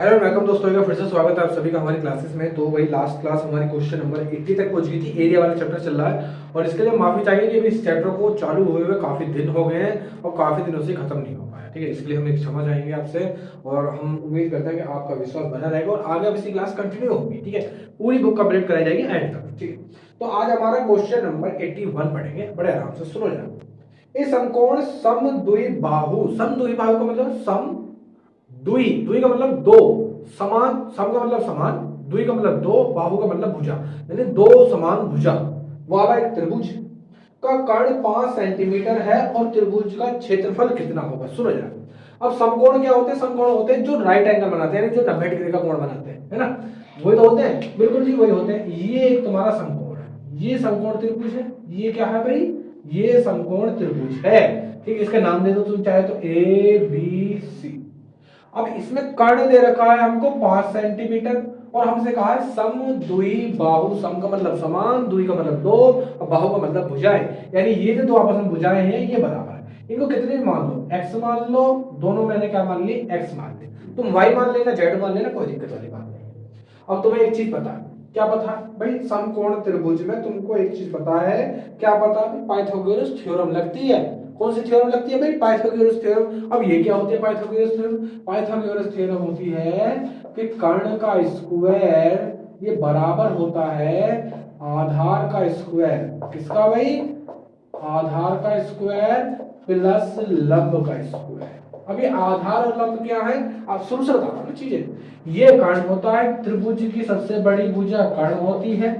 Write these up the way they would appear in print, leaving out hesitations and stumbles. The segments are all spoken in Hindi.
हेलो वेलकम दोस्तों, का फिर से स्वागत है आप सभी का हमारी क्लासेस में। तो वही लास्ट क्लास हमारी क्वेश्चन नंबर 80 तक पहुंच गई थी। एरिया वाला चैप्टर चल रहा है और इसके लिए माफी चाहिए कि अभी इस चैप्टर को चालू हुए हुए काफी दिन हो गए हैं और काफी दिनों से खत्म नहीं हो पाया। ठीक है, इसके लिए हम एक क्षमा चाहेंगे आपसे और हम उम्मीद करते हैं कि आपका विश्वास बना रहेगा और आगे अब इसकी क्लास कंटिन्यू होगी। ठीक है, पूरी बुक कंप्लीट कराई जाएगी एंड तक। ठीक है, तो आज हमारा क्वेश्चन नंबर 81 पढ़ेंगे, बड़े आराम से सुनो जरा। इस समकोण समद्विबाहु, समद्विबाहु का मतलब सम द्वि, द्वि का मतलब दो, समान, सम का मतलब समान, द्वि का मतलब दो, बाहु का मतलब भुजा, यानी दो समान भुजा वाला एक त्रिभुज का कर्ण 5 सेंटीमीटर है और त्रिभुज का क्षेत्रफल कितना होगा। सुनो जरा। अब समकोण क्या होते हैं? समकोण होते हैं जो राइट एंगल बनाते हैं, यानी जो 90 डिग्री का कोण बनाते हैं, है ना? वही तो होते हैं, बिल्कुल जी वही होते हैं। ये एक तुम्हारा समकोण है, ये समकोण त्रिभुज है। ये क्या है भाई? ये समकोण त्रिभुज है। ठीक है, इसका नाम दे दो तुम चाहे तो ए बी सी। अब इसमें कर्ण दे रखा है हमको 5 सेंटीमीटर और हमसे कहा है सम द्वि बाहु। सम का मतलब समान, द्वि का मतलब दो और बाहु का मतलब भुजाएं, यानी ये जो दो आपस में भुजाएं हैं ये बराबर है। इनको कितने मान लो? x मान लो, दोनों मैंने क्या मान ली? x मान ली। तुम y मान लेना, z मान लेना, कोई दिक्कत वाली बात नहीं। अब तुम्हें एक चीज पता है, क्या पता है भाई? समकोण त्रिभुज में तुमको एक चीज पता है, क्या पता है? पाइथागोरस थ्योरम लगती है। कौन सी थ्योरम लगती है भाई? Pythagoras theorem. अब ये क्या होती है पाइथागोरस थ्योरम? पाइथागोरस थ्योरम होती है कि कर्ण का स्क्वायर ये बराबर होता है आधार का स्क्वायर। किसका भाई? आधार का स्क्वायर प्लस लंब का स्क्वायर। अभी आधार और लंब क्या है? आप शुरू से बता रहा हूं चीजें। ये कर्ण होता है, त्रिभुज की सबसे बड़ी भुजा कर्ण होती है,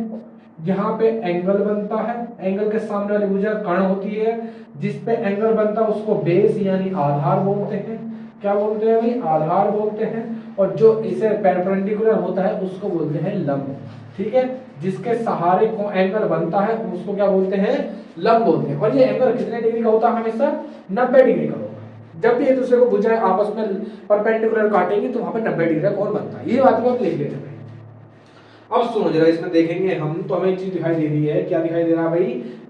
जहां पे एंगल बनता है, एंगल के सामने वाली भुजा कर्ण होती है, जिस पे एंगल बनता है उसको बेस यानी आधार बोलते हैं। क्या बोलते हैं भाई? आधार बोलते हैं। और जो इसे परपेंडिकुलर होता है उसको बोलते हैं लंब। ठीक है, जिसके सहारे को एंगल बनता है उसको क्या बोलते हैं? लंब बोलते हैं। और ये एंगल कितने डिग्री का होता है? हमेशा 90 डिग्री का होगा। जब भी एक दूसरे को भुजाएं आपस में परपेंडिकुलर काटेंगे तो वहां पे 90 डिग्री का कोण बनता है। ये बात को आप लिख लेते हैं। अब सुनो जरा, इसमें देखेंगे हम तो हमें एक चीज दिखाई दे रही है। क्या दिखाई दे रहा है भाई?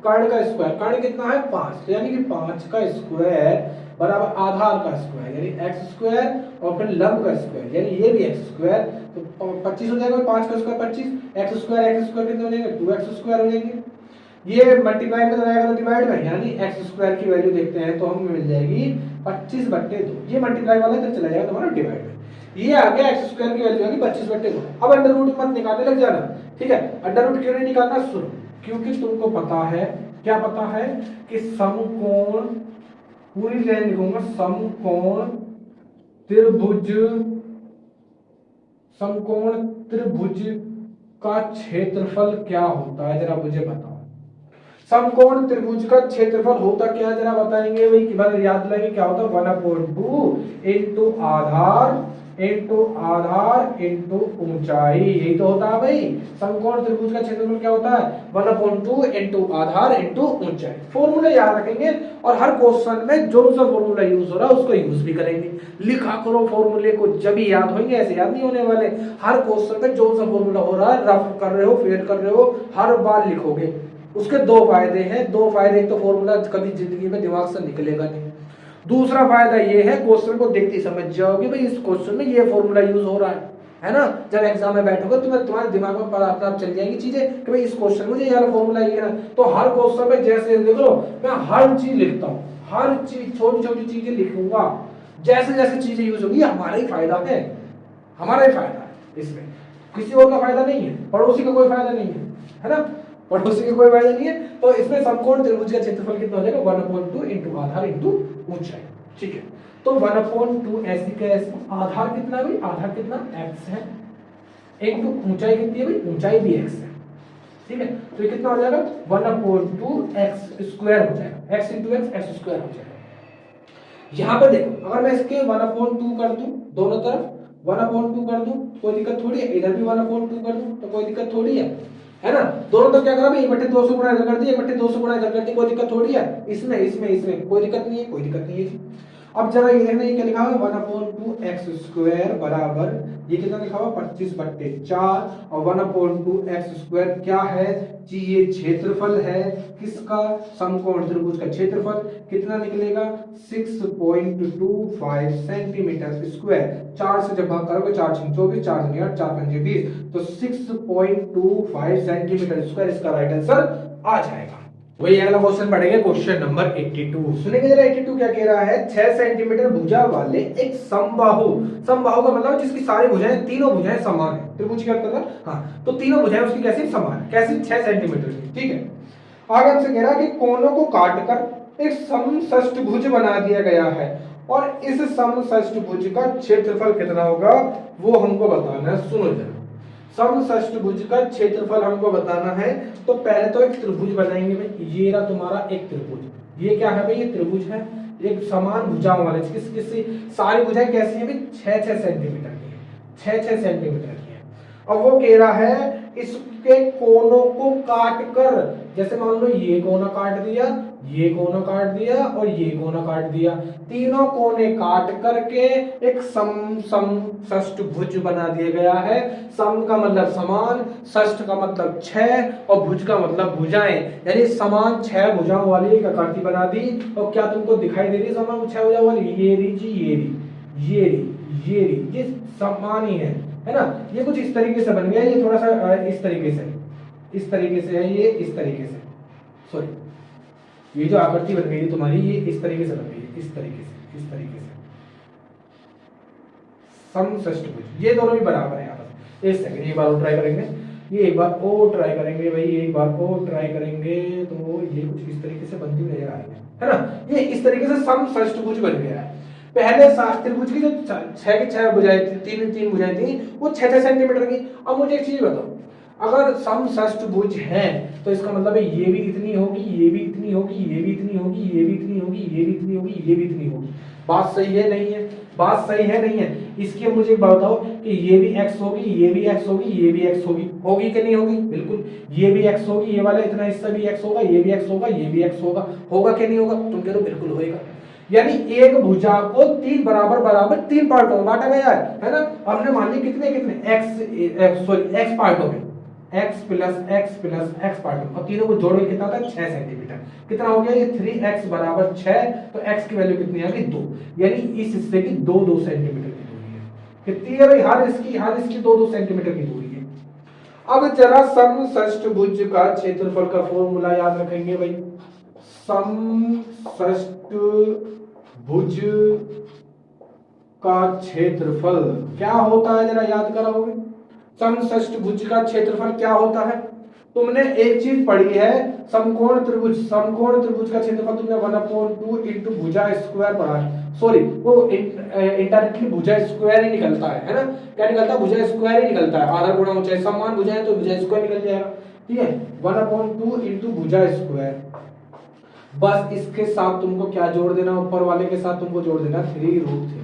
कर्ण का स्क्वायर। कर्ण कितना है? 5, तो यानी कि 5 का स्क्वायर बराबर आधार का स्क्वायर यानी x स्क्वायर और फिर लंब का स्क्वायर यानी ये भी x स्क्वायर। तो 25 हो जाएगा। 5 का स्क्वायर 25, x स्क्वायर कितने हो जाएंगे? 2x स्क्वायर हो जाएंगे। ये मल्टीप्लाई में रहेगा तो डिवाइड में, यानी x स्क्वायर की वैल्यू देखते हैं तो हमें मिल जाएगी 25/2। ये मल्टीप्लाई वाला इधर चला जाएगा तुम्हारा डिवाइड में। ये आ गया x स्क्वायर की वैल्यू आ गई 25/2। अब अंडर रूट मत निकालने लग जाना। ठीक है, अंडर रूट क्यों नहीं निकालना? सुनो, क्योंकि तुमको पता है, क्या पता है? कि समकोण, पूरी लाइन लिखूंगा, समकोण त्रिभुज, समकोण त्रिभुज का क्षेत्रफल क्या होता है जरा मुझे बताओ। समकोण त्रिभुज का क्षेत्रफल होता क्या जरा बताएंगे भाई? कि बार याद दिलाएंगे क्या होता है? 1/2 इंटू आधार इंटू आधार इंटू ऊंचाई। यही तो होता है भाई। समकोण त्रिभुज का क्षेत्रफल क्या होता है? 1/2 इंटू आधार इंटू ऊंचाई। फॉर्मूला याद रखेंगे और हर क्वेश्चन में जो सा फॉर्मूला यूज हो रहा है उसको यूज भी करेंगे। लिखा करो फॉर्मूले को, जब भी याद होंगे, ऐसे याद नहीं होने वाले। हर क्वेश्चन में जो सा फॉर्मूला हो रहा है, रफ कर रहे हो, फेल कर रहे हो, हर बार लिखोगे। उसके दो फायदे हैं, दो फायदे। एक तो फॉर्मूला कभी जिंदगी में दिमाग से निकलेगा नहीं। दूसरा फायदा ये है, क्वेश्चन को देखते ही समझ जाओगे भाई इस क्वेश्चन में ये फॉर्मूला यूज हो रहा है ना? जब एग्जाम में बैठोगे तो तुम्हारे दिमाग में अपने आप चल जाएंगी चीजें कि भाई इस क्वेश्चन में मुझे ये वाला फॉर्मूला लिखना है। तो हर क्वेश्चन में जैसे देख लो, मैं हर चीज लिखता हूँ, हर चीज, छोटी छोटी चीजें लिखूंगा। जैसे जैसे चीजें यूज होगी हमारा ही फायदा है, हमारा ही फायदा है इसमें। किसी और का फायदा नहीं है, पड़ोसी का कोई फायदा नहीं है ना? पड़ोसी के कोई फायदा नहीं है। तो इसमें समकोण त्रिभुज का क्षेत्रफल कितना हो जाएगा? 1/2 इंटू आधार इंटू ऊंचाई। ठीक है, तो 1/2 ऐसी कैसे? आधार कितना है भाई? आधार कितना? x है, इंटू ऊंचाई कितनी है भाई? ऊंचाई भी x है। ठीक है, तो ये कितना हो जाएगा? 1/2x स्क्वायर हो जाएगा। x इंटू x स्क्वायर हो जाएगा। यहां पर देखो, अगर मैं इसके 1/2 कर दूं, दोनों तरफ 1/2 कर दूं, कोई दिक्कत थोड़ी है। इधर भी 1/2 कर दूं तो कोई दिक्कत थोड़ी है ना? दोनों तो क्या करा भाई? 1/2 से गुणा इधर कर दी, 1/2 से गुणा इधर कर दी, कोई दिक्कत थोड़ी है। इसमें इसमें इसमें कोई दिक्कत नहीं है, कोई दिक्कत नहीं है। अब जरा ये देखना, ये क्या लिखा हुआ है 1/2 x² बराबर, ये कितना लिखा हुआ 25/4 और 1/2 x² क्या है जी, ये क्षेत्रफल है किसका, समकोण त्रिभुज का क्षेत्रफल कितना निकलेगा 6.25 सेंटीमीटर स्क्वायर। 4 से जब भाग करोगे 4 6 24, 4 दूनी 8, 4 5 20, तो 6.25 सेंटीमीटर स्क्वायर इसका राइट आंसर आ जाएगा। वही अगला क्वेश्चन पढ़ेंगे, क्वेश्चन नंबर 82। सुनेंगे जरा 82 क्या कह रहा है। 6 सेंटीमीटर भुजा वाले एक समबाहु, समबाहु का मतलब जिसकी सारी भुजाएं, तीनों भुजाएं समान है, त्रिभुज का मतलब हाँ, तो तीनों भुजाएं उसकी कैसी समान है, कैसी 6 सेंटीमीटर की, ठीक है। आगे हमसे कह रहा है कि कोनों को काटकर एक समषष्टभुज बना दिया गया है और इस समषष्टभुज का क्षेत्रफल कितना होगा वो हमको बताना है। सुनो जरा, समषष्टभुज का क्षेत्रफल हमको बताना है, तो पहले तो एक त्रिभुज बनाएंगे भाई। ये रहा तुम्हारा एक त्रिभुज, ये क्या है भाई, ये त्रिभुज है, एक समान भुजाओं वाले, किसी सारी भुजाएं कैसी है भाई 6-6 सेंटीमीटर की है, 6-6 सेंटीमीटर की है। अब वो कह रहा है इसके कोनों को काट कर, जैसे मान लो ये कोना काट दिया, ये कोना काट दिया और ये कोना काट दिया, तीनों कोने काट करके एक समषष्टभुज बना दिया गया है। सम का मतलब समान, षष्ठ का मतलब 6 और भुज का मतलब भुजाएं, यानी समान 6 भुजाओं वाली एक आकृति बना दी। और क्या तुमको दिखाई दे रही है समान 6 भुजाओं वाली, ये रही जी, ये रही, ये रही, ये रही, ये समान ही है ना। ये कुछ इस तरीके से बन गया, ये थोड़ा सा इस तरीके से, इस तरीके से है, ये इस तरीके से, सॉरी ये जो आकृति बन गई तुम्हारी ये इस तरीके से बन गई है, इस तरीके से, इस तरीके से समषष्टभुज, ये दोनों भी बराबर है आपस में। एक सेकंड, एक बार और ट्राई करेंगे, ये एक बार और ट्राई करेंगे भाई, एक बार और ट्राई करेंगे, तो ये कुछ इस तरीके से बनती हुई नजर आ रही है ना। ये इस तरीके से समषष्टभुज बन गया है। पहले त्रिभुज की जो 6 की 6 भुजाएं थी, 3 भुजाएं थी, वो 6-6 सेंटीमीटर की। अब मुझे एक चीज बताओ, अगर समषष्टभुज है तो इसका मतलब है ये भी इतनी होगी, ये भी इतनी होगी, ये भी इतनी होगी, ये भी इतनी होगी, ये भी इतनी होगी, ये भी इतनी होगी। बात सही है नहीं है, बात सही है नहीं है। इसकी मुझे बताओ कि ये भी x होगी, ये भी x होगी, ये भी x होगी, होगी कि नहीं होगी, बिल्कुल ये भी x होगी, ये वाला इतना हिस्सा भी x होगा, ये भी x होगा, ये भी x होगा, होगा कि नहीं होगा, तुम कह रहे हो बिल्कुल होगा। यानी एक भुजा को 3 बराबर 3 पार्टों में बांटा गया है ना। हमने मान ली कितने x पार्टों में, x प्लस x पार्टों, और तीनों को जोड़ के कितना होता है 6 सेंटीमीटर। कितना हो गया ये 3x बराबर 6, तो x की वैल्यू कितनी आ गई 2, यानी इस हिस्से की 2-2 सेंटीमीटर की दूरी है। कितनी है भाई, हर इसकी 2-2 सेंटीमीटर की दूरी है। अब जरा समषष्टभुज का क्षेत्रफल का फॉर्मूला याद रखेंगे भाई। समषष्टभुज का क्षेत्रफल क्या होता है, जरा याद कराओगे। समषष्टभुज का क्षेत्रफल क्या होता है, तुमने एक चीज पढ़ी है, समकोण त्रिभुज, समकोण त्रिभुज का क्षेत्रफल तुमने 1/2 इंटू भुजा स्क्वायर पढ़ा है। सॉरी, वो इंडायरेक्टली भुजा स्क्वायर ही निकलता है ना। क्या निकलता है, भुजा स्क्वायर ही निकलता है। आधा गुणा ऊंचाई समान भुजाएं तो भुजा स्क्वायर निकल जाएगा, ठीक है। 1/2 इंटू भुजा स्क्वायर, बस इसके साथ तुमको क्या जोड़ देना, ऊपर वाले के साथ तुमको जोड़ देना 3√3।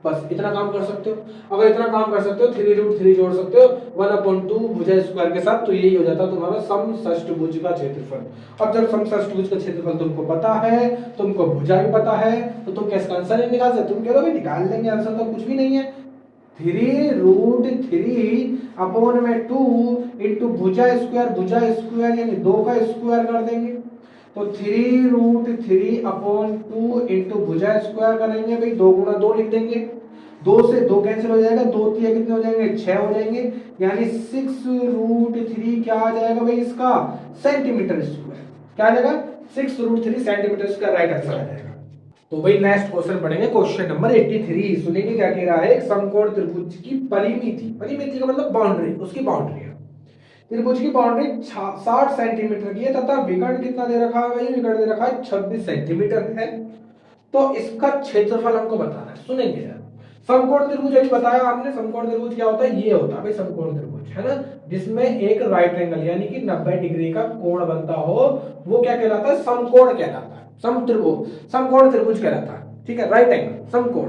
बस इतना काम कर सकते हो। अगर इतना काम कर सकते हो 3√3 जोड़ सकते हो 1/2 भुजा स्क्वायर के साथ, तो यही हो जाता तुम्हारा समषष्टभुज का क्षेत्रफल। अब जब समषष्टभुज का क्षेत्रफल तुमको पता है, तुमको भुजा भी पता है, तो तुम कैसे आंसर नहीं निकाल सकते। तुम कह रहे हो निकाल लेंगे, आंसर तो कुछ भी नहीं है। 3√3/2 इंटू भुजा स्क्वायर यानी 2 का स्क्वायर कर देंगे, तो 3√3/2 इंटू भुजा स्क्वायर करेंगे भाई, 2 गुणा 2 लिख देंगे, 2 से 2 कैंसिल हो जाएगा, 2 3 कितने हो जाएंगे 6 हो जाएंगे, यानी 6√3 क्या आ जाएगा भाई इसका सेंटीमीटर स्क्वायर। क्या आ जाएगा 6√3 सेंटीमीटर स्क्वायर, राइट आंसर आ जाएगा। तो भाई नेक्स्ट क्वेश्चन पढ़ेंगे, क्वेश्चन नंबर 83। सुनिए क्या कह रहा है। एक समकोण त्रिभुज की परिमिति का मतलब बाउंड्री, उसकी बाउंड्री है। त्रिभुज की बाउंड्री 60 सेंटीमीटर की है तथा विकर्ण कितना दे रखा है भाई, विकर्ण दे रखा है 26 सेंटीमीटर है। तो इसका क्षेत्रफल हमको बताना है। सुनेंगे यार, समकोण त्रिभुज अभी बताया आपने, समकोण त्रिभुज क्या होता है, ये होता है भाई समकोण त्रिभुज, है ना, जिसमें एक राइट एंगल यानी कि 90 डिग्री का कोण बनता हो, वो क्या कहलाता है, समकोण कहलाता है। समकोण त्रिभुज कहलाता है, ठीक है, राइट एंगल समकोण।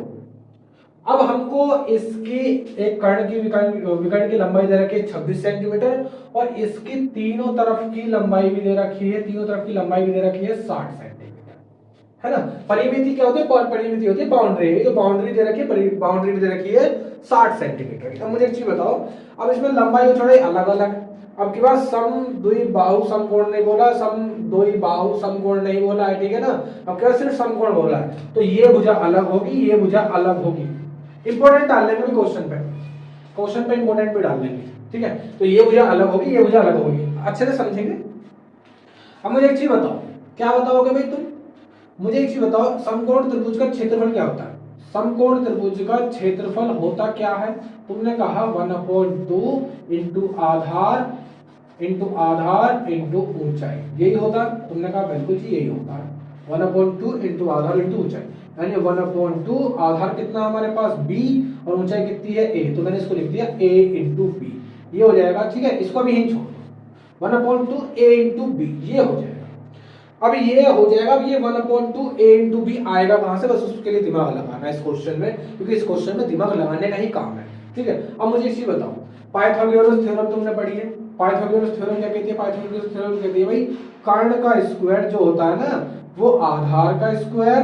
अब हमको इसकी एक कर्ण की विकर्ण की लंबाई दे रखी है 26 सेंटीमीटर, और इसकी तीनों तरफ की लंबाई भी दे रखी है, तीनों तरफ की लंबाई भी दे रखी है 60 सेंटीमीटर, है ना। परिमिति क्या होती है, परिमिति होती है बाउंड्री। ये जो बाउंड्री दे रखी है, बाउंड्री दे रखी है 60 सेंटीमीटर की। अब मुझे एक चीज बताओ, अब इसमें लंबाई और चौड़ाई अलग अलग है। अब की बात समद्विबाहु समकोण नहीं बोला, समद्विबाहु समकोण नहीं बोला है, ठीक है ना। अब क्या सिर्फ समकोण बोला है, तो ये भुजा अलग होगी, ये भुजा अलग होगी। इंपॉर्टेंट डाल लेंगे क्वेश्चन पे इंपॉर्टेंट भी डाल लेंगे, ठीक है। तो ये भुजा अलग होगी, ये भुजा अलग होगी, अच्छे से समझेंगे। अब मुझे एक चीज बताओ, क्या बताओगे भाई तुम, मुझे एक चीज बताओ, समकोण त्रिभुज का क्षेत्रफल क्या होता है। समकोण त्रिभुज का क्षेत्रफल होता क्या है, तुमने कहा 1/2 इंटू आधार इंटू ऊंचाई, यही होता है। तुमने कहा बिल्कुल जी यही होता है, 1/2 इंटू आधार इंटू ऊंचाई, यानी 1/2 आधार कितना हमारे पास b और ऊंचाई कितनी है a, तो मैंने इसको लिख दिया a इंटू b, ये हो जाएगा, ठीक है। इसको भी यहीं छोड़ दो, 1/2 a इंटू b, ये हो जाएगा। अब ये हो जाएगा, अब ये 1/2 a इंटू b आएगा कहां से, बस उसके लिए दिमाग लगाना है इस क्वेश्चन में, क्योंकि इस क्वेश्चन में दिमाग लगाने का ही काम है, ठीक है। अब मुझे एक चीज बताओ, पाइथागोरस थ्योरम तुमने पढ़ी है। पाइथागोरस थ्योरम क्या कहती है, पाइथागोरस थ्योरम कहती है भाई कर्ण का स्क्वायर जो होता है ना, वो आधार का स्क्वायर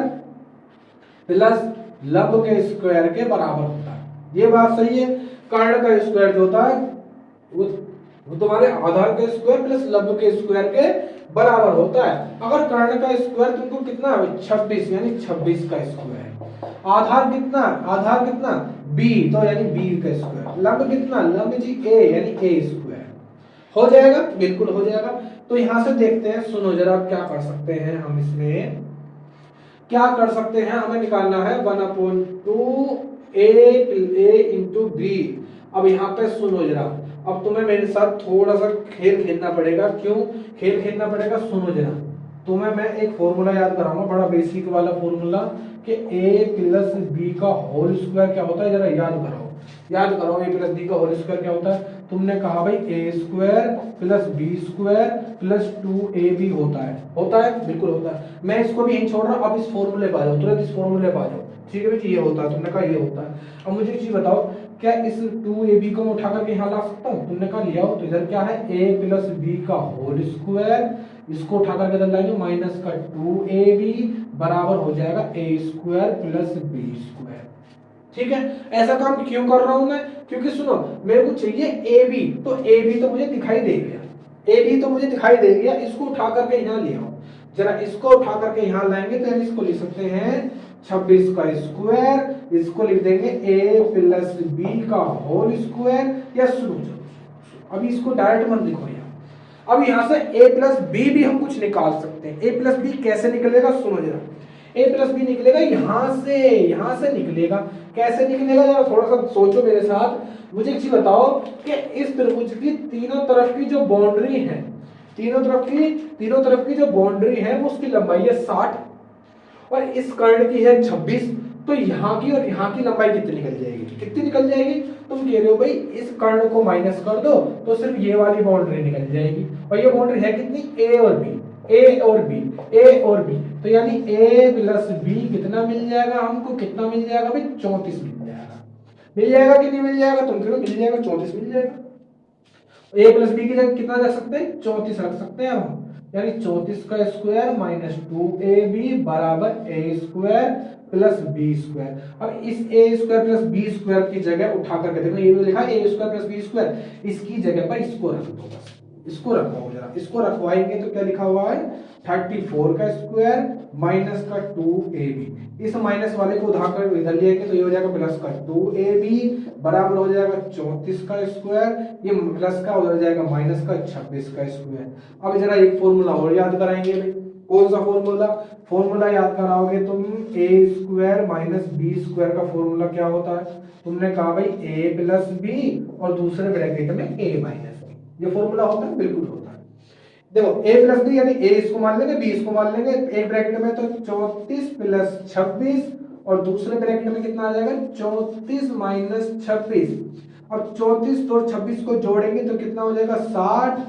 प्लस लंब के स्क्वायर के बराबर होता है। ये बात सही है। कर्ण का स्क्वायर जो होता है वो तुम्हारे आधार के स्क्वायर प्लस लंब के स्क्वायर के बराबर होता है। अगर कर्ण का स्क्वायर तुमको कितना है 26, यानी 26 का स्क्वायर। आधार कितना b, तो यानी b का स्क्वायर। लंब कितना, लंब जी a, यानी a स्क्वायर। हो जाएगा, बिल्कुल हो जाएगा। तो यहां से देखते हैं, सुनो जरा क्या कर सकते हैं हम, इसमें क्या कर सकते हैं, हमें निकालना है 1/2 a इंटू b। अब यहाँ पे सुनो जरा, अब तुम्हें मेरे साथ थोड़ा सा खेल खेलना पड़ेगा। क्यों खेल खेलना पड़ेगा, सुनो जरा, तुम्हें मैं एक फॉर्मूला याद कराऊंगा, बड़ा बेसिक वाला फॉर्मूला, कि a प्लस बी का होल स्क्वायर क्या होता है, जरा याद करो a प्लस बी का होल स्क्वायर क्या होता है। तुमने कहा भाई a square plus B square plus 2ab होता है, बिल्कुल होता है। मैं इसको भी यहीं छोड़ रहा हूं, अब इस फॉर्मूले पे आ जाओ, तुरंत इस फॉर्मूले पे आ जाओ, ठीक है भाई, ये होता है, तुमने कहा ये होता है। अब मुझे एक चीज बताओ, क्या इस 2ab को मैं उठा करके यहाँ ला सकता हूँ, तुमने कहा लिया हो, तो इधर क्या है a प्लस बी का होल स्क्वायर, इसको उठा करके इधर लाएंगे माइनस का 2ab बराबर हो जाएगा a square plus b square, ठीक है। ऐसा काम क्यों कर रहा हूं मैं, क्योंकि सुनो मेरे को चाहिए ab, तो ab तो मुझे दिखाई दे गया, इसको उठा करके यहाँ ले आओ जरा, इसको उठा करके यहाँ लाएंगे तो हम इसको लिख सकते हैं 26 का स्क्वायर, इसको लिख देंगे a प्लस बी का होल स्क्वायर। या सुनो अभी इसको डायरेक्ट मत लिखो यार, अब यहाँ से a प्लस बी भी हम कुछ निकाल सकते हैं। a प्लस बी कैसे निकलेगा, सुनो जरा, a प्लस बी निकलेगा यहाँ से निकलेगा। कैसे निकलेगा जरा थोड़ा सा सोचो मेरे साथ। मुझे एक चीज बताओ कि इस त्रिभुज की तीनों तरफ की जो बाउंड्री है, तीनों तरफ की जो बाउंड्री है वो उसकी लंबाई है 60 और इस कर्ण की है 26, तो यहाँ की और यहाँ की लंबाई कितनी निकल जाएगी, तुम कह रहे हो भाई इस कर्ण को माइनस कर दो तो सिर्फ ये वाली बाउंड्री निकल जाएगी, और ये बाउंड्री है कितनी, a और b, तो यानी a प्लस b कितना मिल जाएगा हमको, कितना मिल जाएगा भाई 34 मिल जाएगा कि नहीं मिल जाएगा, तुम कह रहे हो मिल जाएगा, 34 मिल जाएगा। a प्लस बी की जगह कितना रख सकते हैं, 34 रख सकते हैं हम, यानी 34 का स्क्वायर माइनस 2ab बराबर a square plus B square. अब इस a square plus B square की जगह उठा करके देखो, ये लिखा है a square plus B square, इसकी जगह पर इसको रख दो, बस इसको रखवाओ जरा, इसको रखवाएंगे तो क्या लिखा हुआ है 34 का स्क्वायर माइनस का 2ab, इस माइनस वाले को उठाकर इधर ले आएंगे तो ये हो जाएगा प्लस का 2ab बराबर हो जाएगा 34 का स्क्वायर, ये प्लस का उधर जाएगा माइनस का 26 का स्क्वायर। अब जरा एक फॉर्मूला और याद कराएंगे भाई, कौन सा फॉर्मूला याद कराओगे तुम, a square minus B square का फॉर्मूला क्या होता है, तुमने कहा भाई a प्लस बी और दूसरे ब्रैकेट में a माइनस बी, ये फॉर्मूला होता है, बिल्कुल होता है। देखो a प्लस बी यानी a इसको मान लेंगे b इसको मान लेंगे, एक ब्रैकेट में तो 34 प्लस 26 और दूसरे ब्रैकेट में कितना आ जाएगा 34 माइनस 26। अब 34 और 26 को जोड़ेंगे तो कितना हो जाएगा 60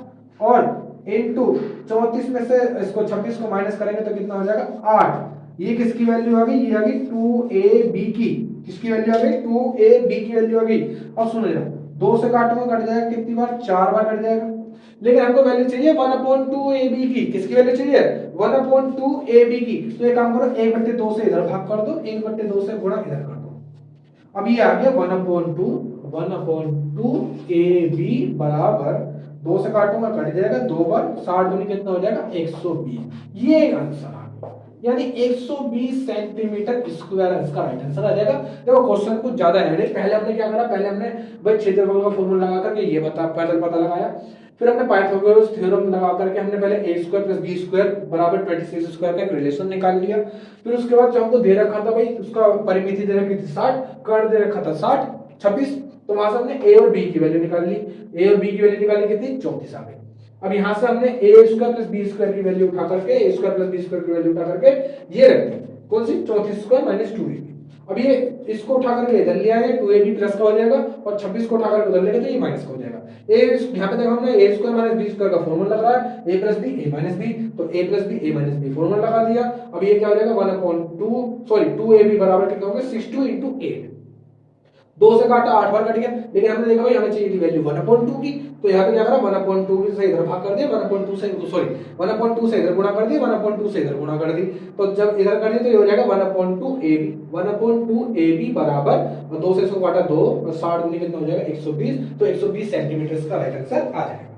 और इनटू 34 में से इसको 26 को माइनस करेंगे तो कितना हो जाएगा 8। ये किसकी वैल्यू आ गई, ये आ गई 2ab की, किसकी वैल्यू आ गई 2ab की वैल्यू आ गई। अब सुनो जरा 2 से काटूंगा कट जाएगा कितनी बार, 4 बार कट जाएगा, लेकिन हमको वैल्यू चाहिए 1/2 AB की। किसकी वैल्यू चाहिए? 1/2 AB की। तो एक काम करो, 1/2 से इधर भाग कर दो, 1/2 से गुणा इधर कर दो। अब ये आ गया 1/2 AB बराबर 2 से काटूंगा कट जाएगा, 2 बार 60 दूनी कितना हो जाएगा? 120। ये आंसर आ गया, यानी 120 सेंटीमीटर स्क्वायर इसका राइट आंसर आ जाएगा। देखो क्वेश्चन कुछ ज्यादा है, पहले हमने क्या करा, पहले हमने भाई क्षेत्रफल का फॉर्मूला लगा करके ये पता लगाया, फिर हमने पाइथागोरस थ्योरम लगा करके हमने पहले a square plus b square बराबर 26 स्क्वायर का एक रिलेशन निकाल लिया। फिर उसके बाद जो हमको दे रखा था भाई, उसका परिमिति दे रखी थी 60, कर्ण दे रखा था 60 26, तो वहां से हमने a और b की वैल्यू निकाल ली। a और b की वैल्यू निकाली कितनी? 34 आ गई। अब यहाँ से हमने a square plus b square की वैल्यू उठा करके, a square plus b square की वैल्यू उठा करके ये रख दी, कौन सी? 34 स्क्वायर माइनस 2ab। अब ये इसको उठा करके इधर ले आए, 2ab प्लस का हो जाएगा, और 26 को उठा करके उधर लेंगे तो ये माइनस का हो जाएगा। a यहाँ पे देखो हमने a square minus b square का फॉर्मूला लगा है, a plus b a minus b, तो a plus b a minus b formula लगा दिया। अब ये क्या हो जाएगा? 2ab बराबर कितना होगा? 62 into 8। 2 से काटा 8 बार कट गया, लेकिन हमने देखा भाई हमें चाहिए थी वैल्यू 1/2 की, तो यहाँ पे क्या करा? 1/2 से इधर भाग कर दिया, 1/2 से इधर गुणा कर दिया, 1/2 से इधर गुणा कर दी। तो जब इधर कर दिया तो ये हो जाएगा 1/2ab बराबर 2 से इसको काटा 2 और 60 दूनी कितना हो जाएगा? 120। तो 120 सेंटीमीटर का राइट आंसर आ जाएगा।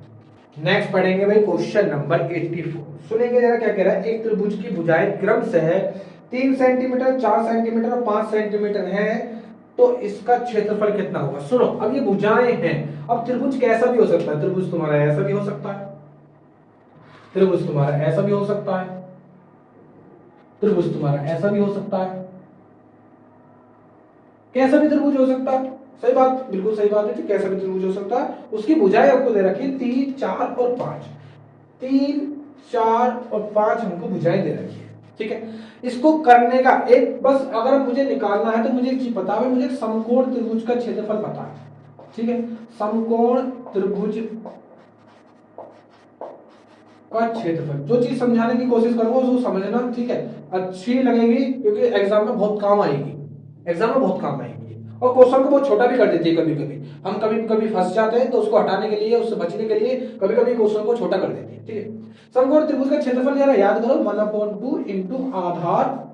नेक्स्ट पढ़ेंगे भाई क्वेश्चन नंबर 84। सुनेंगे जरा क्या कह रहा है। एक त्रिभुज की भुजाएं क्रमशः 3 सेंटीमीटर, 4 सेंटीमीटर और 5 सेंटीमीटर है, तो इसका क्षेत्रफल कितना होगा? सुनो, अब ये भुजाएं हैं, अब त्रिभुज कैसा भी हो सकता है। त्रिभुज तुम्हारा ऐसा भी हो सकता है, त्रिभुज तुम्हारा ऐसा भी हो सकता है, त्रिभुज तुम्हारा ऐसा भी हो सकता है, कैसा भी त्रिभुज हो सकता है। सही बात, बिल्कुल सही बात है, कैसा भी त्रिभुज हो सकता है। उसकी भुजाएं आपको दे रखी है 3, 4 और 5। 3, 4 और 5 हमको भुजाएं दे रखी है, ठीक है। इसको करने का एक बस, अगर मुझे निकालना है तो मुझे एक चीज पता है, मुझे समकोण त्रिभुज का क्षेत्रफल पता है, ठीक है। समकोण त्रिभुज का क्षेत्रफल, जो चीज समझाने की कोशिश करूंगा उसको समझना, ठीक है, अच्छी लगेगी, क्योंकि एग्जाम में बहुत काम आएगी, एग्जाम में बहुत काम आएगी। और क्वेश्चन को बहुत छोटा भी कर देती है कभी कभी, हम कभी कभी फंस जाते हैं, तो उसको हटाने के लिए, उससे बचने के लिए कभी कभी क्वेश्चन को छोटा कर देती है, ठीक है। समकोण त्रिभुज का क्षेत्रफल जरा याद करो, 1/2 इंटू आधार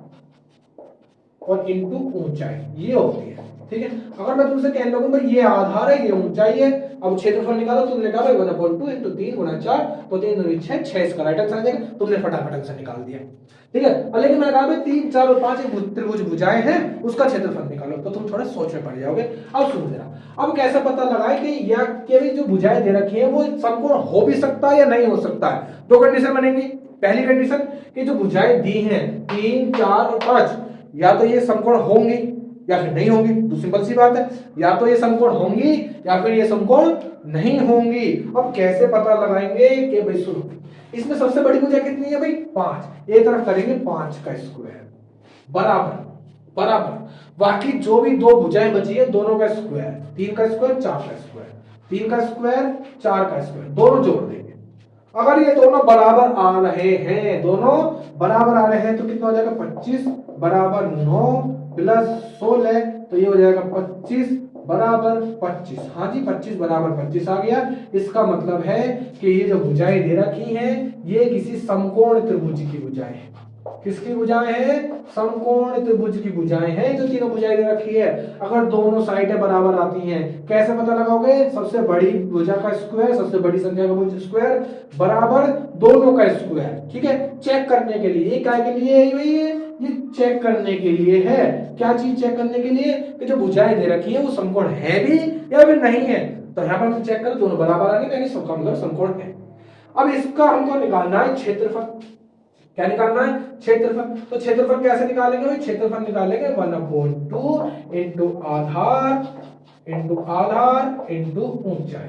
और इंटू ऊंचाई, ये होती है, ठीक है। अगर मैं तुमसे कहने लगूं भाई ये आधार है, ये ऊंचाई है, अब क्षेत्रफल निकालो, तुमने कहा भाई 1/2 इंटू 3 गुणा 4, तो 3 दूनी 6, 6 इसका राइट आंसर आ जाएगा, तुमने फटाफट आंसर निकाल दिया, ठीक है। और लेकिन मैंने कहा भाई 3, 4 और 5 एक त्रिभुज भुजाएं हैं, उसका क्षेत्रफल निकालो, तो तुम थोड़ा सोच में पड़ जाओगे। अब सुनो जरा, अब कैसे पता लगाए कि या केवल जो भुजाएं दे रखी है वो समकोण हो भी सकता है या नहीं हो सकता है। दो कंडीशन बनेंगी। पहली कंडीशन कि जो भुजाएं दी हैं 3, 4 और 5, या तो ये समकोण होंगी या फिर नहीं होंगी। तो सिंपल सी बात है, या तो ये समकोण होंगी या फिर ये समकोण नहीं होंगी। अब कैसे पता लगाएंगे कि भाई सुनो, इसमें सबसे बड़ी भुजा कितनी है भाई? 5। एक तरफ करेंगे 5 का स्क्वायर बराबर बराबर, बाकी जो भी दो भुजाएं बची है दोनों का स्क्वायर, 3 का स्क्वायर 4 का स्क्वायर, 3 का स्क्वायर 4 का स्क्वायर, दोनों जोड़ देंगे। अगर ये दोनों बराबर आ रहे हैं, दोनों बराबर आ रहे हैं, तो कितना हो जाएगा? 25 बराबर 9 प्लस 16, तो ये हो जाएगा 25 बराबर 25। हाँ जी, 25 बराबर 25 आ गया। इसका मतलब है कि ये जो भुजाएं दे रखी हैं ये किसी समकोण त्रिभुज की भुजाएं हैं। किसकी भुजाएं हैं? समकोण त्रिभुज की भुजाएं हैं, जो तीनों भुजाएं दे रखी है। अगर दोनों साइडें बराबर आती हैं, कैसे पता लगाओगे? सबसे बड़ी भुजा का स्क्वायर, सबसे बड़ी संख्या का भुजा स्क्वायर बराबर दोनों का स्क्वायर, ठीक है। चेक करने के लिए, क्या के लिए है भाई? ये चेक करने के लिए है। क्या चीज चेक करने के लिए? कि जो भुजाएं दे रखी है वो समकोण है भी या फिर नहीं है। तो यहाँ पर हम चेक करें, दोनों बराबर आ गए, यानी सबका मतलब समकोण है। अब इसका हमको निकालना है क्षेत्रफल। क्या निकालना है? क्षेत्रफल। तो क्षेत्रफल कैसे निकालेंगे भाई? क्षेत्रफल निकालेंगे 1/2 इंटू आधार इंटू ऊंचाई,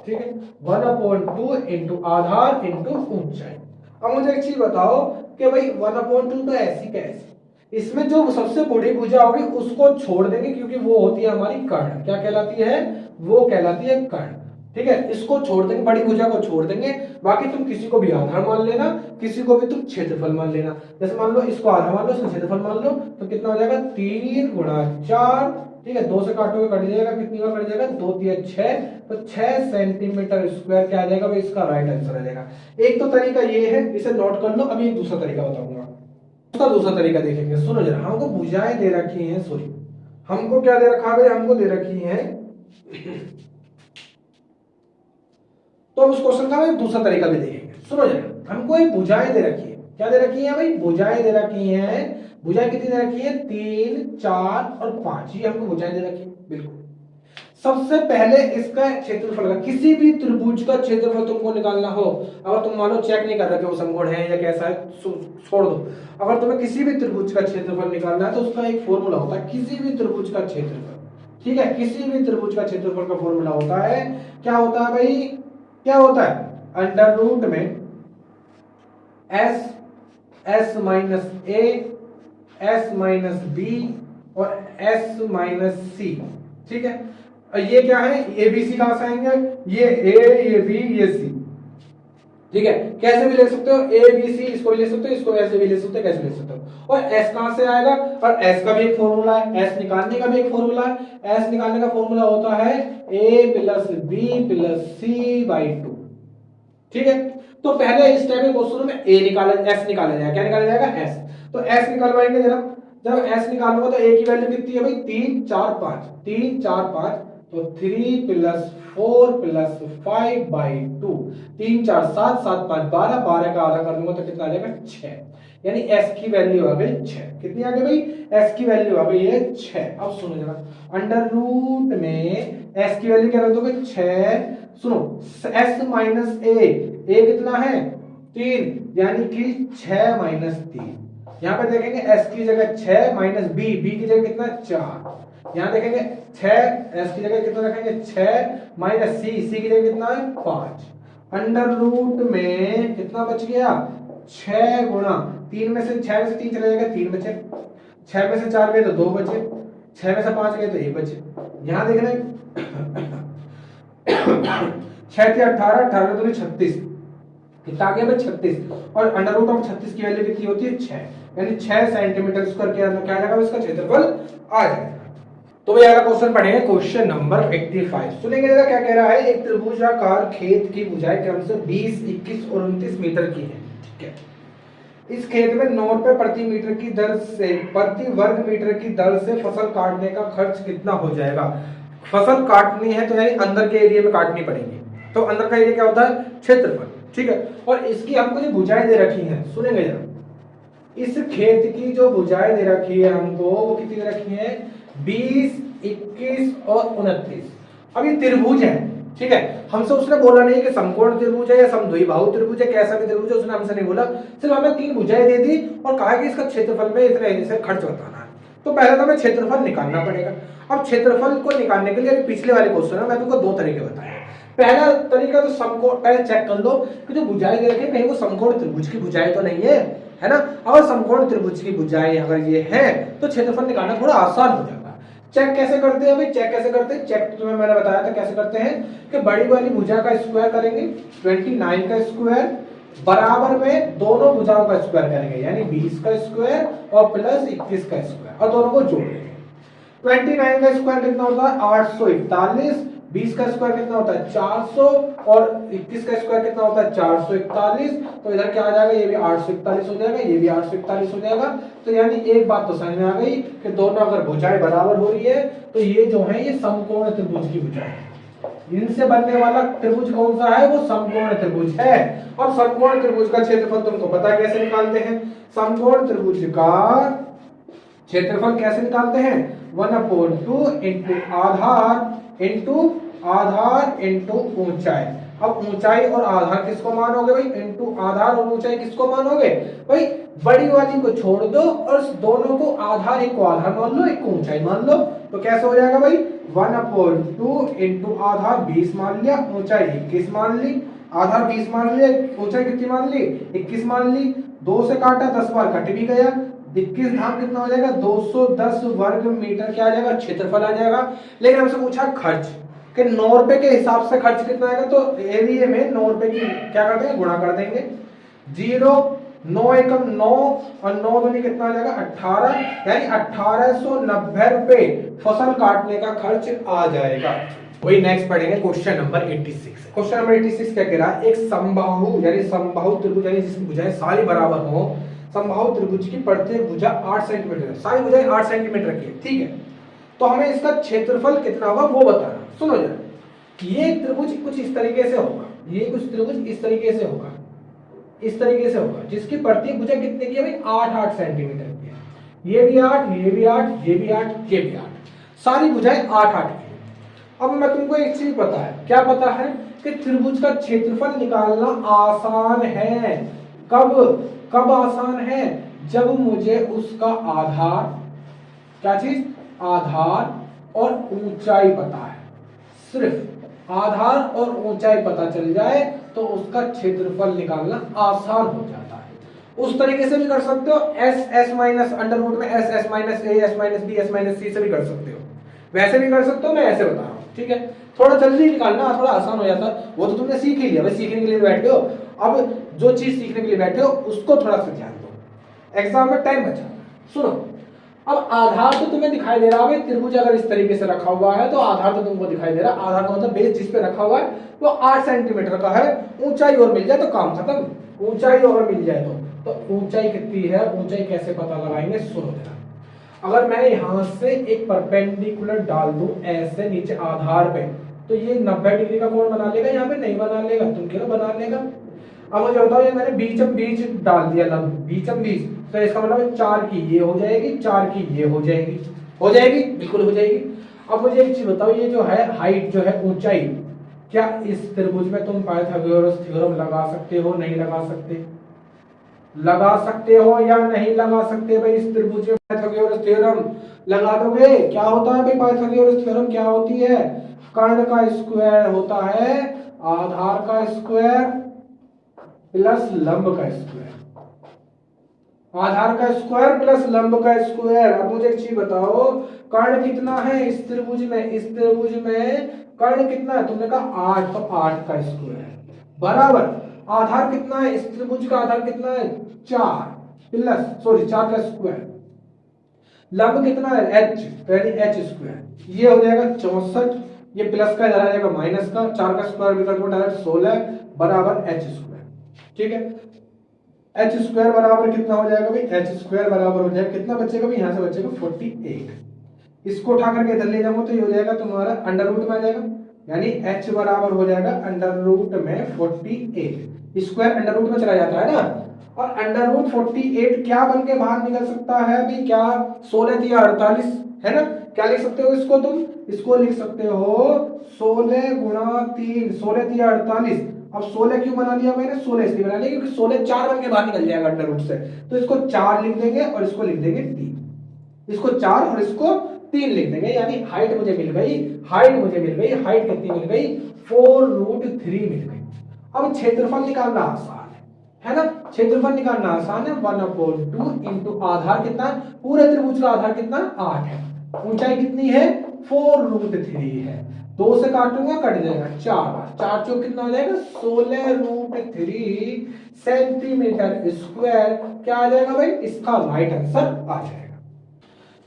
ठीक है। 1/2 इंटू आधार इंटू ऊंचाई। अब मुझे एक चीज बताओ कि भाई 1/2 तो ऐसी कैसे, इसमें जो सबसे बड़ी भुजा होगी उसको छोड़ देंगे, क्योंकि वो होती है हमारी कर्ण। क्या कहलाती है? वो कहलाती है कर्ण, ठीक है। इसको छोड़ देंगे, बड़ी भुजा को छोड़ देंगे, बाकी तुम किसी को भी आधार मान लेना, किसी को भी तुम क्षेत्रफल मान लेना। जैसे मान लो इसको आधार मान लो, इसको क्षेत्रफल मान लो, तो कितना हो जाएगा? 3 गुणा 4 ठीक है, 2 से काटोगे कट जाएगा, कितनी बार कट जाएगा, 2 3 6, तो 6 सेंटीमीटर स्क्वायर क्या आ जाएगा भाई, इसका राइट आंसर आ जाएगा। एक तो तरीका ये है, इसे नोट कर लो। अभी एक दूसरा तरीका बताऊंगा, उसका दूसरा तरीका देखेंगे। सुनो जरा, हमको भुजाएं दे रखी हैं, सॉरी हमको क्या दे रखा है, हमको दे रखी है, तो हम उस क्वेश्चन का एक दूसरा तरीका भी देखेंगे। सुनो जरा, हमको एक भुजाएं दे रखी है, क्या दे रखी है भाई, भुजाएं दे रखी है। भुजाएं कितनी दे रखी है, 3 4 और 5, ये हमको भुजाएं दे रखी है। बिल्कुल, सबसे पहले इसका क्षेत्रफल का, किसी भी त्रिभुज का क्षेत्रफल तुमको निकालना हो, अगर तुम मान लो चेक नहीं कर रहे कि वो समकोण है या कैसा है, छोड़ दो। अगर तुम्हें किसी भी त्रिभुज का क्षेत्रफल निकालना है तो उसका एक फॉर्मूला होता है, किसी भी त्रिभुज का क्षेत्रफल, ठीक है, किसी भी त्रिभुज का क्षेत्रफल का फॉर्मूला होता है, क्या होता है भाई, क्या होता है, अंडर रूट में S minus A, S minus B और एस माइनस सी, ठीक है। और ये क्या है, ए बी सी कहां से आएंगे, ये ए, ये बी, ये सी, ठीक है। कैसे भी ले सकते हो, ए बी सी, इसको भी ले सकते हो, इसको ऐसे भी ले सकते हो, कैसे ले सकते हो। और एस कहां से आएगा, और एस का भी एक फॉर्मूला है, एस निकालने का भी एक फॉर्मूला है। एस निकालने का फॉर्मूला होता है A plus B plus C by 2, ठीक है। तो पहले इस टाइप के क्वेश्चन में ए निकाला, एस निकाला जाएगा, क्या निकाला जाएगा, एस। तो एस निकालवाएंगे जरा, जब एस निकालूंगा तो ए की वैल्यू कितनी है भाई, 3 4 5, 3 4 5, तो 3 प्लस 4 प्लस 5 बाई 2, 3 4 7 7 5 12, 12 का आधा कर दूंगा तो कितना आ जाएगा, 6। यानी s की वैल्यू आ गई 6। कितनी आ गई भाई, s की वैल्यू आ गई है 6। अब सुनो जरा, अंडर रूट में s की वैल्यू क्या रख दोगे, 6। सुनो, s माइनस ए कितना है, 3, यानी कि 6 माइनस 3। यहाँ पे देखेंगे s की जगह 6 माइनस b की जगह कितना, 4। यहाँ देखेंगे 6, s की जगह कितना रखेंगे, 6 माइनस c की जगह कितना है, 5। अंडर रूट में कितना बच गया, 6 गुणा 3 में से 6 में से 3 चला जाएगा, 3 बचे, 6 में से 4 गए तो 2 बचे, 6 में से 5 गए तो 1 बचे। यहाँ देखना 6 थे 18, 18 तो 36, कितना आ गया भाई, 36। और अंडर रूट ऑफ 36 की वैल्यू कितनी होती है, 6, यानी 6 सेंटीमीटर स्क्वायर क्या आ जाएगा, इसका क्षेत्रफल आ जाएगा। तो भाई अगला क्वेश्चन पढ़ेंगे, क्वेश्चन नंबर 85। सुनेंगे जरा क्या कह रहा है, एक त्रिभुजाकार खेत की भुजाएं क्रमशः 20 21 और 29 मीटर की है, ठीक है। इस खेत में 9 रुपए प्रति मीटर की दर से, प्रति वर्ग मीटर की दर से फसल काटने का खर्च कितना हो जाएगा। फसल काटनी है तो यानी अंदर के एरिया में काटनी पड़ेगी, तो अंदर का एरिया क्या होता है, क्षेत्रफल, ठीक है। और इसकी हमको जो भुजाएं दे रखी हैं, सुनेंगे जरा, इस खेत की जो भुजाएं दे रखी है हमको, वो कितनी दे रखी है, 20 21 और 29। अब ये त्रिभुज है, ठीक है। हमसे उसने बोला नहीं कि समकोण त्रिभुज है या समद्विबाहु त्रिभुज है, कैसा भी त्रिभुज है, उसने हमसे नहीं बोला, सिर्फ हमें 3 भुजाएं दे दी और कहा कि इसका क्षेत्रफल में इतने से खर्च बताना है। तो पहले तो हमें क्षेत्रफल निकालना पड़ेगा। अब क्षेत्रफल को निकालने के लिए पिछले वाले क्वेश्चन में मैं तुमको 2 तरीके बताए। पहला तरीका तो समकोण, पहले चेक कर लो कि जो भुजाएं दे रखी है कहीं वो समकोण त्रिभुज की भुजाएं तो नहीं है ना। और समकोण त्रिभुज की भुजाएं अगर ये है तो क्षेत्रफल निकालना थोड़ा आसान हो जाएगा। चेक कैसे करते हैं भाई, चेक कैसे करते हैं, चेक तो तुम्हें मैंने बताया था कैसे करते हैं कि बड़ी वाली भुजा का स्क्वायर करेंगे 29 का स्क्वायर, बराबर में दोनों भुजाओं का स्क्वायर करेंगे यानी 20 का स्क्वायर और प्लस 21 का स्क्वायर, और दोनों को जोड़ देंगे। 29 का स्क्वायर कितना होता है, 841, 20 का स्क्वायर कितना होता है, 400 और 21 का स्क्वायर कितना होता है, 441। तो इधर क्या आ जाएगा, ये भी 841 हो जाएगा, ये भी 841 हो जाएगा। तो यानी एक बात तो समझ में आ गई कि दोनों अगर भुजाएं बराबर हो रही है तो ये जो है ये समकोण त्रिभुज की भुजाएं है। इनसे बनने वाला त्रिभुज कौन सा है, वो समकोण त्रिभुज है। और समकोण त्रिभुज का क्षेत्रफल तुमको पता है कैसे निकालते हैं, समकोण त्रिभुज का क्षेत्रफल कैसे निकालते हैं, 1/2 इंटू आधार इंटू ऊंचाई। अब ऊंचाई और आधार किसको मानोगे भाई, इंटू आधार और ऊंचाई किसको मानोगे भाई, बड़ी वाली को छोड़ दो और दोनों को आधार, एक को आधार मान लो एक को ऊंचाई मान लो। तो कैसे हो जाएगा भाई, 1/2 इंटू आधार 20 मान लिया, ऊंचाई 21 मान ली, आधार 20 मान लिया, ऊंचाई कितनी मान ली 21 मान ली। 2 से काटा 10 बार कट भी गया, 21 धाम कितना हो जाएगा, 210 वर्ग मीटर क्या आ जाएगा, क्षेत्रफल आ जाएगा। लेकिन हमसे पूछा खर्च कि 9 रुपए के हिसाब से खर्च कितना आएगा, तो एरिया में 9 रुपए की क्या कर देंगे, गुणा कर देंगे। 0 9 एकम 9 और 9 दूनी कितना आ जाएगा 18, यानी 1890 रुपए फसल काटने का खर्च आ जाएगा। वही नेक्स्ट पढ़ेंगे क्वेश्चन नंबर 86। क्वेश्चन नंबर 86 क्या कह रहा है, एक समबाहु यानी समबाहु त्रिभुज यानी जिसकी भुजाएं सारी बराबर हो, समबाहु त्रिभुज की प्रत्येक भुजा 8 सेंटीमीटर है, सारी भुजाएं 8 सेंटीमीटर की है, ठीक है। तो हमें इसका क्षेत्रफल कितना होगा वो बताना। सुनो जरा, ये त्रिभुज कुछ इस तरीके से होगा, ये कुछ त्रिभुज इस तरीके से होगा, इस तरीके से होगा, जिसकी प्रत्येक भुजा कितने की है भाई 8-8 सेंटीमीटर की है। ये भी 8, ये भी 8, ये भी 8, ये भी 8, सारी भुजाएं 8-8 की है। अब मैं तुमको एक चीज पता है, क्या पता है कि त्रिभुज का क्षेत्रफल निकालना आसान है। कब कब आसान है, जब मुझे उसका आधार, क्या चीज, आधार और ऊंचाई पता है। सिर्फ आधार और ऊंचाई पता चल जाए तो उसका क्षेत्रफल निकालना आसान हो जाता है। उस तरीके से भी कर सकते हो, S S minus under root में S S minus A S minus B S minus C से भी कर सकते हो, वैसे भी कर सकते हो, मैं ऐसे बता रहा हूँ, ठीक है। थोड़ा जल्दी निकालना, थोड़ा आसान हो जाता है, वो तो तुमने सीख ही लिया, भाई सीखने के लिए बैठे हो। अब जो चीज सीखने के लिए बैठे हो उसको थोड़ा सा ध्यान दो, एग्जाम में टाइम बचा। सुनो, अब आधार तो तुम्हें दिखाई दे रहा है, त्रिभुज अगर इस तरीके से रखा हुआ है तो आधार तो तुमको दिखाई दे रहा है। आधार का मतलब बेस जिस पे रखा हुआ है वो 8 सेंटीमीटर का है। ऊंचाई और मिल जाए तो काम खत्म, ऊंचाई और मिल जाए तो ऊंचाई कितनी है, ऊंचाई कैसे पता लगाएंगे, सुनो जरा। अगर मैं यहां से एक परपेंडिकुलर डाल दूं ऐसे नीचे आधार पे, तो ये 90 डिग्री का कोण बना लेगा, यहाँ पे नहीं बना लेगा, तुम कह रहे बना लेगा। अब मुझे बताओ, ये मैंने बीचम बीच डाल दिया, लंब बीचम बीच, तो इसका मतलब 4 की ये हो जाएगी, 4 की ये हो जाएगी, हो जाएगी, बिल्कुल हो जाएगी। अब मुझे एक चीज बताओ, ये जो है हाइट जो है ऊंचाई, क्या इस त्रिभुज में तुम पाइथागोरस थ्योरम लगा सकते हो, नहीं लगा सकते? लगा सकते हो या नहीं लगा सकते भाई? इस त्रिभुज में पाइथागोरस थ्योरम लगा दोगे। क्या होता है भाई पाइथागोरस थ्योरम, क्या होती है? कर्ण का स्क्वायर होता है आधार का स्क्वायर प्लस लंब का स्क्वायर, आधार का स्क्वायर प्लस लंब का स्क्वायर। अब मुझे एक चीज बताओ, कर्ण कितना है इस त्रिभुज में? इस त्रिभुज में कर्ण कितना है? तुमने कहा 8, तो 8 का स्क्वायर बराबर आधार कितना है इस त्रिभुज का? आधार कितना है? 4 प्लस 4 का स्क्वायर, लंब कितना है? h, यानी h स्क्वायर, ये हो जाएगा 64, ये प्लस का इधर आ जाएगा माइनस का, 4 का स्क्वायर विकल्प में डायरेक्ट 16 बराबर h स्क्वायर, ठीक है। h स्क्वायर बराबर कितना हो जाएगा भाई? h स्क्वायर बराबर हो जाएगा कितना बचेगा भाई? यहाँ से बचेगा 48। इसको उठा करके इधर ले जाऊंगा तो ये हो जाएगा तुम्हारा अंडर रूट में आ जाएगा, यानी h बराबर हो जाएगा अंडर रूट में 48। स्क्वायर अंडर रूट में चला जाता है ना, और अंडर रूट 48 क्या बन के बाहर निकल सकता है भाई? क्या 16 या 48 है ना? क्या लिख सकते हो इसको तुम? इसको लिख सकते हो 16 गुणा 3, 16 या 48। अब 16 क्यों बना लिया मैंने? 16 इसलिए बना लिया क्योंकि 16 4 बन के बाहर निकल जाएगा अंडर रूट से, तो इसको 4 लिख देंगे और इसको लिख देंगे 3, इसको 4 और इसको 3 लिख देंगे, यानी हाइट मुझे मिल गई, हाइट मुझे मिल गई, हाइट कितनी मिल गई? 4√3 मिल गई। अब क्षेत्रफल निकालना आसान है ना? क्षेत्रफल निकालना आसान है, 1/2 इंटू आधार कितना है? पूरे त्रिभुज का आधार कितना? 8 है, ऊंचाई कितनी है? 4√3 है, 2 से काटूंगा कट जाएगा 4 बार, 4 चौक कितना हो जाएगा? 16√3 सेंटीमीटर स्क्वायर। क्या आ जाएगा भाई? इसका राइट आंसर आ जाएगा।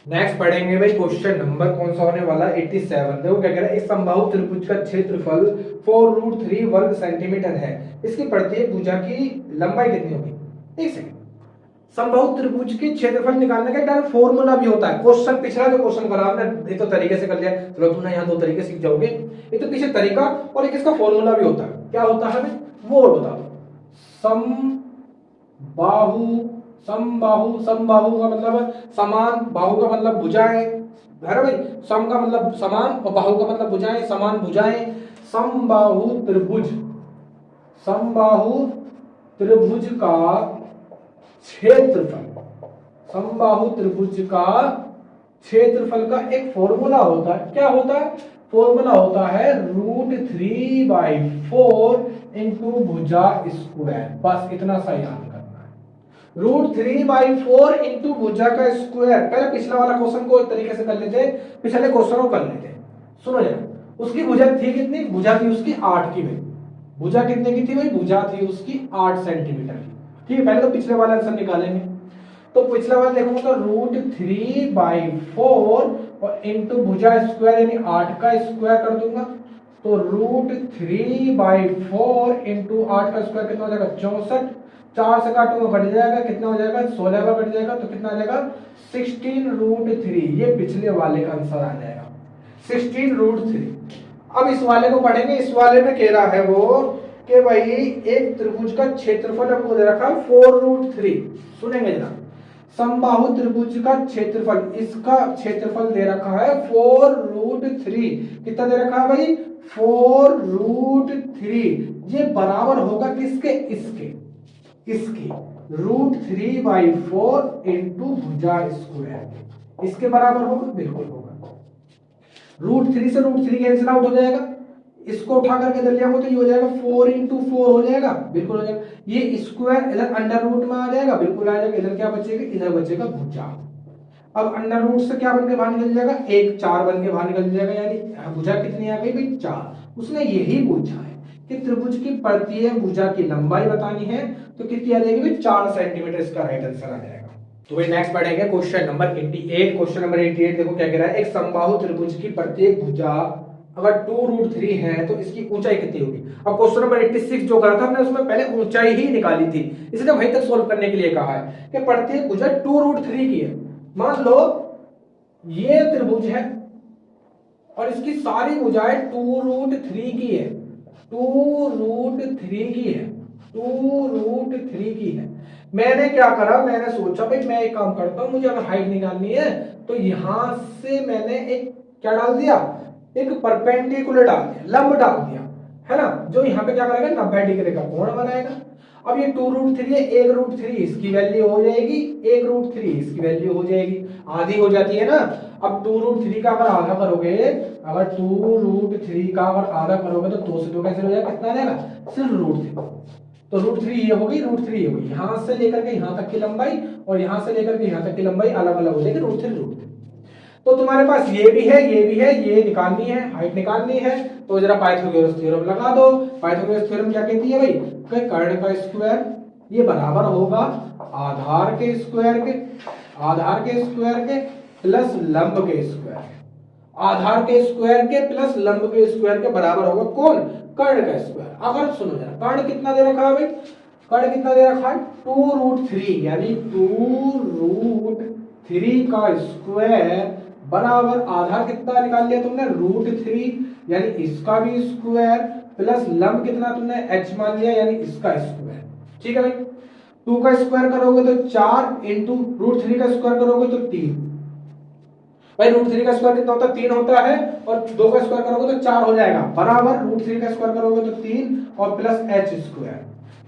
नेक्स्ट पढ़ेंगे भाई क्वेश्चन नंबर कौन सा होने वाला? 87। देखो क्या कह रहा है, एक समबाहु त्रिभुज का क्षेत्रफल 4√3 वर्ग सेंटीमीटर है, इसकी प्रत्येक भुजा की लंबाई कितनी होगी? एक सेकंड, समबाहु त्रिभुज के क्षेत्रफल निकालने का एक फॉर्मूला भी होता है। क्वेश्चन पिछला जो क्वेश्चन करा आपने, ये तो तरीके से कर लिया, चलो तुमने यहाँ 2 तरीके सीख जाओगे, ये तो पीछे तरीका और एक इसका फॉर्मूला भी होता है। क्या होता है वो बता दो। समबाहु का मतलब समान, बाहु का मतलब भुजाएं, है ना भाई? सम का मतलब समान और बाहु का मतलब भुजाएं, समान भुजाएं। समबाहु त्रिभुज का क्षेत्रफल, समबाहु त्रिभुज का क्षेत्रफल का एक फॉर्मूला होता है। क्या होता है? फॉर्मूला होता है √3/4 इंटू भुजा स्क्वायर। बस इतना सा याद करना है, √3/4 इंटू भुजा का स्क्वायर। पहले पिछला वाला क्वेश्चन को एक तरीके से कर लेते, पिछले क्वेश्चन को कर लेते। सुनो जरा, उसकी भुजा थी कितनी? भुजा थी उसकी 8 की भाई। भुजा कितने की थी भाई? भुजा थी उसकी 8 सेंटीमीटर की, ठीक है, पहले तो पिछले वाला आंसर निकालेंगे। तो पिछला वाला देखूंगा तो √3/4 और इंटू भुजा स्क्वायर यानी 8 का स्क्वायर कर दूंगा। तो √3/4 इंटू 8 का स्क्वायर कितना हो जाएगा 64। 4 से काटूंगा कट जाएगा, कितना हो जाएगा 16 का कट जाएगा, तो कितना आ जाएगा 16√3। ये पिछले वाले का आंसर आ जाएगा 16√3। अब इस वाले को पढ़ेंगे। इस वाले में कह रहा है वो कि भाई एक त्रिभुज का क्षेत्रफल आपको दे रखा है 4√3। सुनेंगे जरा, समबाहु त्रिभुज का क्षेत्रफल, इसका क्षेत्रफल दे रखा है 4√3। कितना दे रखा है भाई 4√3। ये बराबर होगा किसके, इसके √3/4 इंटू भुजा स्क्वायर, इसके बराबर होगा, बिल्कुल होगा। √3 से √3 कैंसिल आउट हो जाएगा, इसको उठा करके इधर ले आओ तो ये हो जाएगा 4 इंटू 4 हो जाएगा, बिल्कुल हो जाएगा। ये स्क्वायर इधर अंडर रूट में आ जाएगा, बिल्कुल आ जाएगा। इधर क्या बचेगा, इधर बचेगा भुजा। अब अंडर रूट से क्या बन के बाहर निकल जाएगा, 1 4 बन के बाहर निकल जाएगा, यानी भुजा कितनी आ गई भाई 4। उसने यही पूछा है कि त्रिभुज की प्रत्येक भुजा की लंबाई बतानी है, तो कितनी आ जाएगी भाई 4 सेंटीमीटर। इसका राइट आंसर आ जाएगा। तो भाई नेक्स्ट पढ़ेंगे क्वेश्चन नंबर 88। क्वेश्चन नंबर 88 देखो क्या कह रहा है, एक समबाहु त्रिभुज की प्रत्येक भुजा अगर 2√3 है तो इसकी ऊंचाई कितनी होगी। अब क्वेश्चन नंबर 86 जो करा था हमने उसमें पहले ऊंचाई ही निकाली थी, इसलिए वहीं तक सोल्व करने के लिए कहा है कि प्रत्येक भुजा 2√3 की है। मान लो ये त्रिभुज है और इसकी सारी भुजाएं 2√3 की है, 2√3 की है, 2√3 की है। मैंने क्या करा, मैंने सोचा भाई मैं एक काम करता हूं, मुझे अगर हाइट निकालनी है तो यहां से मैंने एक क्या डाल दिया, एक परपेंडिकुलर डाल दिया, लंब डाल दिया, है ना, जो यहाँ पे क्या करेगा 90 डिग्री का कोण बनाएगा। अब ये 2√3 है, 1√3 इसकी वैल्यू हो जाएगी, 1√3 इसकी वैल्यू हो जाएगी, आधी हो जाती है ना। अब 2√3 का अगर आधा करोगे, अगर 2√3 का अगर आधा करोगे तो 2 से 2 कैंसिल हो जाएगा, कितना आ जाएगा सिर्फ √3। तो √3 ये होगी, √3 ये होगी, यहां से लेकर के यहां तक की लंबाई और यहां से लेकर के यहां तक की लंबाई अलग अलग हो जाएगी, √3। तो तुम्हारे पास ये भी है, ये भी है, ये निकालनी है, हाइट निकालनी है, तो जरा पाइथागोरस थ्योरम लगा दो। पाइथागोरस थ्योरम क्या कहती है भाई, कि कर्ण का स्क्वायर ये बराबर होगा आधार के स्क्वायर के, आधार के स्क्वायर के प्लस लंब के स्क्वायर, आधार के स्क्वायर के प्लस लंब के स्क्वायर के बराबर होगा कौन, कर्ण का स्क्वायर। अगर सुनो जरा, कर्ण कितना दे रखा है भाई, कर्ण कितना दे रखा है 2√3, यानी 2√3 का स्क्वायर बराबर आधार कितना निकाल लिया तुमने √3, यानी इसका भी स्क्वायर प्लस लंब कितना तुमने h मान लिया, यानी इसका स्क्वायर। ठीक है भाई, 2 का स्क्वायर करोगे तो 4 इंटू √3 का स्क्वायर करोगे तो 3। भाई √3 का स्क्वायर कितना होता है 3 होता है, और 2 का स्क्वायर करोगे तो 4 हो जाएगा, बराबर √3 का स्क्वायर करोगे तो 3 और प्लस h स्क्वायर।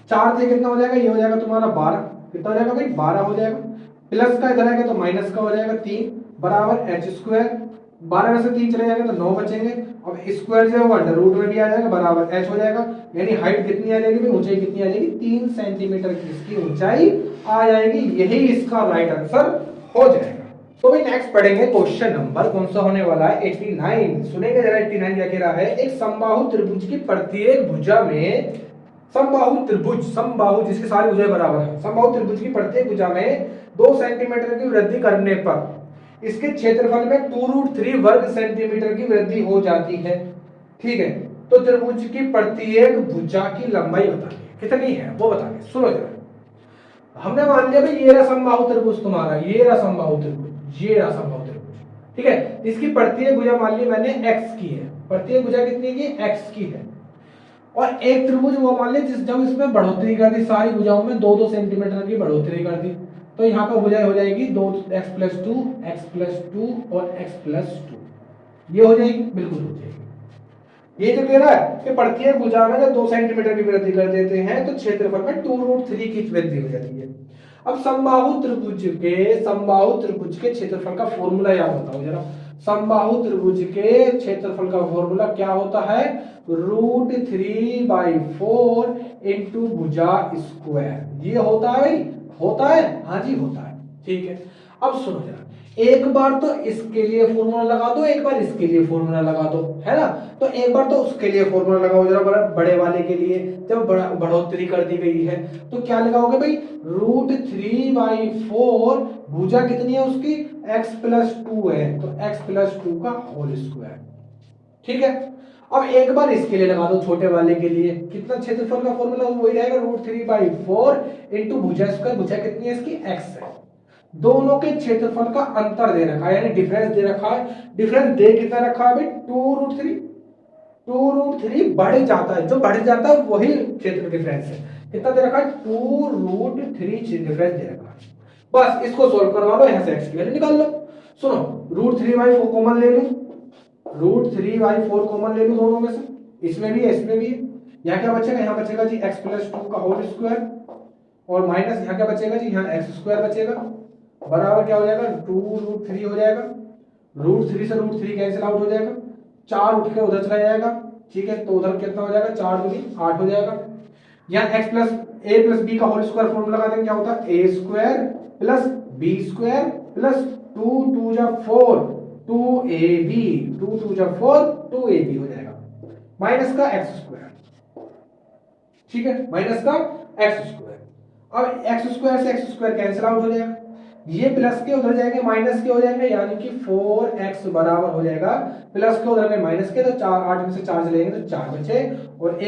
4 से कितना हो जाएगा, ये हो जाएगा तुम्हारा 12, कितना हो जाएगा भाई 12 हो जाएगा, प्लस का इधर आएगा तो माइनस का हो जाएगा 3, बराबर h स्क्वायर। 12 में से 3 चले जाएगा तो 9 बचेंगे। अब स्क्वायर जो होगा अंडर रूट में भी आ जाएगा, बराबर h हो जाएगा, यानी हाइट कितनी आ जाएगी भाई, ऊंचाई कितनी आ जाएगी 3 सेंटीमीटर की इसकी ऊंचाई आ जाएगी। यही इसका राइट आंसर हो जाएगा। तो भाई नेक्स्ट पढ़ेंगे क्वेश्चन नंबर कौन सा होने वाला है 89। सुनेंगे जरा 89 क्या कह रहा है, एक समबाहु त्रिभुज की प्रत्येक भुजा में, समबाहु त्रिभुज, समबाहु जिसकी सारी भुजाएं बराबर है, समबाहु त्रिभुज की प्रत्येक भुजा में 2 सेंटीमीटर की वृद्धि करने पर इसके क्षेत्रफल में 2√3 वर्ग सेंटीमीटर की वृद्धि हो जाती है। ठीक है, तो त्रिभुज की प्रत्येक भुजा की लंबाई बतानी है, कितनी है वो बतानी। सुनो जरा, हमने मान लिया भाई ये रहा समबाहु त्रिभुज तुम्हारा, ये रहा समबाहु त्रिभुज, ये रहा समबाहु त्रिभुज। ठीक है, इसकी प्रत्येक भुजा मान ली मैंने x की है, प्रत्येक भुजा कितनी की x की है, और एक त्रिभुज वो मान ली जिस जब इसमें बढ़ोतरी कर दी, सारी भुजाओं में 2-2 सेंटीमीटर की बढ़ोतरी कर दी, तो यहाँ पर भुजाएं हो जाएगी 2x+2, x+2 और x+2, ये हो जाएगी, बिल्कुल हो जाएगी। ये जो कह रहा है कि प्रत्येक भुजा में जब 2 सेंटीमीटर की वृद्धि कर देते हैं तो क्षेत्रफल में 2√3 की वृद्धि हो जाती है। अब समबाहु त्रिभुज के क्षेत्रफल का फॉर्मूला याद बताओ जरा। समबाहु त्रिभुज के क्षेत्रफल का फॉर्मूला क्या होता है, √3/4 इंटू भुजा स्क्वायर। ये होता है भाई, होता है, हाँ जी होता है। ठीक है, अब सुनो जरा, एक बार तो इसके लिए फॉर्मूला लगा दो, एक बार इसके लिए फॉर्मूला लगा दो, है ना। तो एक बार तो उसके लिए फॉर्मूला लगाओ जरा, बड़े वाले के लिए जब बढ़ोतरी कर दी गई है तो क्या लगाओगे भाई, √3/4, भुजा कितनी है उसकी, x+2 है, तो x+2 का होल स्क्वायर। ठीक है, अब एक बार इसके लिए लगा दो, छोटे वाले के लिए, कितना क्षेत्रफल का फॉर्मूला वही रहेगा, √3/4 इंटू भुजा स्क्वायर, भुजा कितनी है इसकी, x है। दोनों के क्षेत्रफल का अंतर दे रखा है, यानी डिफरेंस दे रखा है। डिफरेंस दे कितना रखा है भाई, 2√3। 2√3 बढ़ जाता है, जो बढ़ जाता है वही क्षेत्र डिफरेंस है। कितना दे रखा है, 2√3 डिफरेंस दे रखा है। बस इसको सोल्व करवा लो, यहां से x की वैल्यू निकाल लो। सुनो, √3/4 कॉमन ले लो, √3/4 कॉमन ले लो दोनों में से, इसमें भी है इसमें भी है। यहाँ क्या बचेगा, यहाँ बचेगा जी x+2 का होल स्क्वायर, और माइनस यहाँ क्या बचेगा जी, यहाँ x² बचेगा, बराबर क्या हो जाएगा, 2√3 हो जाएगा। √3 से √3 कैंसिल आउट हो जाएगा, 4 उठ के उधर चला जाएगा। ठीक है, तो उधर कितना हो जाएगा, 4 दूनी 8 हो जाएगा। यहाँ a+b का होल स्क्वायर फॉर्मूला लगा देंगे, क्या होता है, a² + b² + 2 2 जा 4 2ab, 2 2 जा 4 2ab हो जाएगा, माइनस का x²। ठीक है, माइनस का x²। अब x² से x² कैंसिल आउट हो जाएगा, ये प्लस के उधर जाएंगे माइनस के हो जाएंगे, यानी कि 4x बराबर हो जाएगा, प्लस के उधर गए माइनस के, तो 4 8 में से 4 चलेंगे तो 4 बचे, और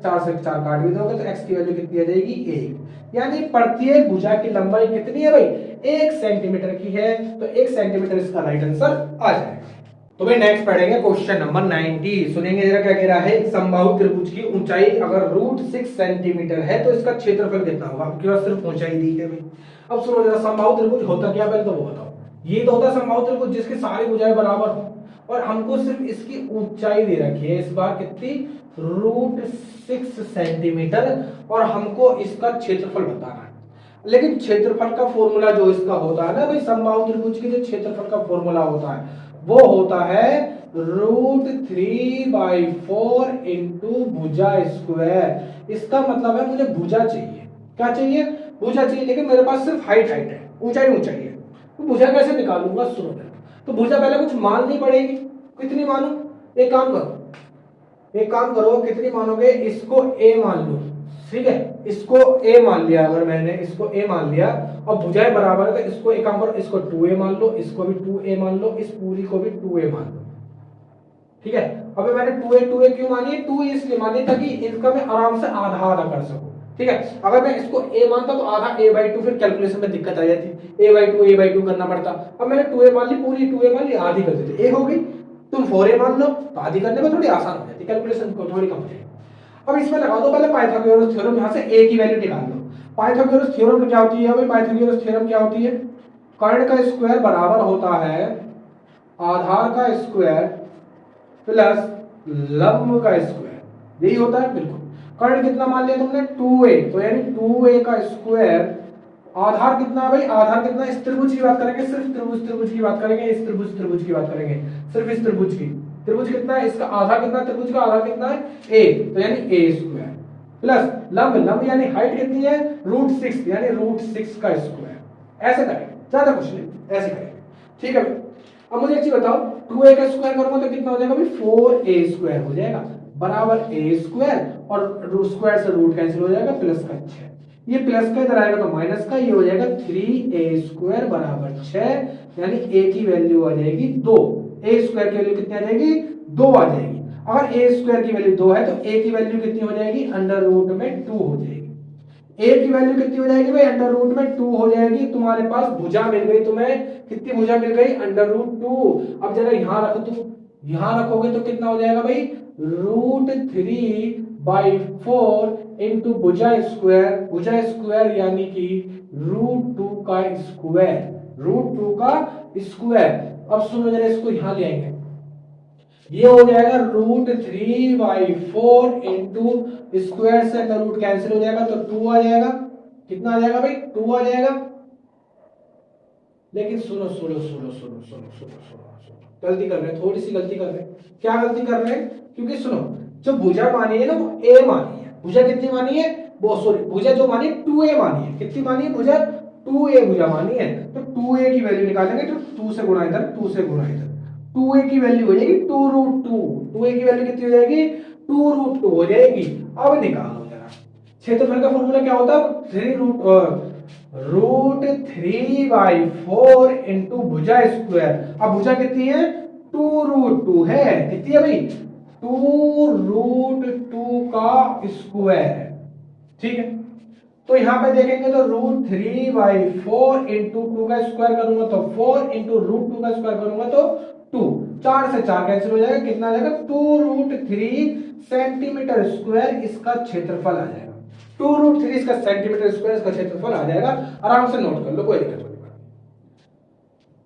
4 से 4 काट भी दोगे तो x की वैल्यू कितनी आ जाएगी, 1। यानी प्रत्येक भुजा की लंबाई कितनी है भाई, 1 सेंटीमीटर की है, तो 1 सेंटीमीटर इसका राइट आंसर आ जाएगा। तो भाई नेक्स्ट पढ़ेंगे क्वेश्चन नंबर 90। सुनेंगे जरा क्या कह रहा है, एक समबाहु त्रिभुज की ऊंचाई अगर √6 सेंटीमीटर है तो इसका क्षेत्रफल कितना होगा। आपके पास सिर्फ ऊंचाई दी है भाई। अब सुनो जरा, समबाहु त्रिभुज होता क्या, पहले तो वो बताओ। ये तो होता है समबाहु त्रिभुज जिसकी सारी भुजाएं बराबर हो, और हमको सिर्फ इसकी ऊंचाई दे रखी है इस बार कितनी, √6 सेंटीमीटर, और हमको इसका क्षेत्रफल बताना है। लेकिन क्षेत्रफल का फॉर्मूला जो इसका होता है ना भाई, समबाहु त्रिभुज के जो क्षेत्रफल का फॉर्मूला होता है वो होता है √3/4 इंटू भुजा स्क्वायर। इसका मतलब है मुझे भुजा चाहिए, क्या चाहिए, भुजा चाहिए, लेकिन मेरे पास सिर्फ हाइट है, ऊंचाई है, तो भुजा कैसे निकालूंगा। सुनो, तो भुजा पहले कुछ माननी पड़ेगी, कितनी मानू, एक काम करो, कितनी मानोगे, इसको a मान लो। ठीक है, इसको a मान लिया, अगर मैंने इसको a मान लिया और भुजाएं बराबर है तो इसको एक काम करो, इसको 2a मान लो, इसको भी 2a मान लो, इस पूरी को भी 2a मान लो। ठीक है, अब मैंने 2a क्यों मानी है, 2 इसलिए मानी ताकि इनका मैं आराम से आधा आधा कर सकूं। ठीक है, अगर मैं इसको a मानता तो आधा a/2, फिर कैलकुलेशन में दिक्कत आ जाती, a/2 करना पड़ता। अब मैंने 2a मान ली, पूरी 2a मान ली, आधी कर देते, a हो गई। तुम 4a मान लो तो आधी करने में थोड़ी आसान हो जाती, कैलकुलेशन को थोड़ी कम हो जाएगी। अब इसमें लगा दो पहले पाइथागोरस थ्योरम, यहां से a की वैल्यू निकाल लो। पाइथागोरस थ्योरम क्या होती है भाई, पाइथागोरस थ्योरम क्या होती है, कर्ण का स्क्वायर बराबर होता है आधार का स्क्वायर प्लस लंब का स्क्वायर, यही होता है बिल्कुल। कर्ण कितना मान लिया तुमने, 2a, तो यानी 2a का स्क्वायर, आधार कितना भाई, आधार कितना, इस त्रिभुज की बात करेंगे, सिर्फ त्रिभुज की बात करेंगे, इस त्रिभुज की बात करेंगे, सिर्फ इस त्रिभुज की। त्रिभुज कितना है, इसका आधार कितना, त्रिभुज का आधार कितना है, a, तो यानी a² प्लस लंब यानी हाइट कितनी है, √6, यानी √6 का स्क्वायर। ऐसे करेंगे, ज्यादा कुछ नहीं, ऐसे करेंगे। ठीक है भाई, अब मुझे एक चीज बताओ, 2a का स्क्वायर करूंगा तो कितना हो जाएगा भाई, 4a² हो जाएगा, बराबर a² और स्क्वायर से रूट कैंसिल हो जाएगा, प्लस का 6, ये प्लस का इधर आएगा तो माइनस का, ये हो जाएगा 3a² बराबर 6, यानी a की वैल्यू आ जाएगी 2। a² की वैल्यू कितनी आ जाएगी, 2 आ जाएगी। अगर a² की वैल्यू 2 है तो a की वैल्यू कितनी हो जाएगी, √2 हो जाएगी। a की वैल्यू कितनी हो जाएगी भाई, √2 हो जाएगी। तुम्हारे पास भुजा मिल गई, तुम्हें कितनी भुजा मिल गई, √2। अब जरा यहां रखो, तुम यहां रखोगे तो कितना हो जाएगा भाई, √3/4 इंटू भुजा स्क्वायर यानी कि √2 का स्क्वायर। अब सुनो जरा, इसको यहां ले आएंगे, ये हो जाएगा √3/4 इंटू स्क्वायर से अंदर रूट कैंसिल हो जाएगा तो 2 आ जाएगा। कितना आ जाएगा भाई, 2 आ जाएगा। लेकिन सुनो, गलती कर रहे हैं, थोड़ी सी गलती कर रहे हैं। क्या गलती कर रहे हैं, क्योंकि सुनो, जो भुजा मानी है ना वो a मानी है। भुजा कितनी मानी है, वो सॉरी, भुजा जो मानी 2a मानी है। कितनी मानी है भुजा, 2a भुजा मानी है तो 2a की वैल्यू निकालेंगे तो 2 से गुणा इधर 2 से गुणा इधर 2a की वैल्यू हो जाएगी 2√2। 2a की वैल्यू कितनी हो जाएगी 2√2 हो जाएगी। अब निकालो जरा क्षेत्रफल का फॉर्मूला क्या होता है √3/4 इंटू भुजा स्क्वायर। अब भुजा कितनी है 2√2 है, कितनी है भाई 2√2 का स्क्वायर। ठीक है, तो यहां पे देखेंगे तो √3/4 इंटू 2 का स्क्वायर करूंगा तो 4 इंटू √2 का स्क्वायर करूंगा तो 2। 4 से 4 कैंसिल हो जाएगा, कितना आ जाएगा 2√3 सेंटीमीटर स्क्वायर इसका क्षेत्रफल आ जाएगा। 2√3 इसका सेंटीमीटर स्क्वायर इसका क्षेत्रफल आ जाएगा। आराम से नोट कर लो, कोई दिक्कत नहीं।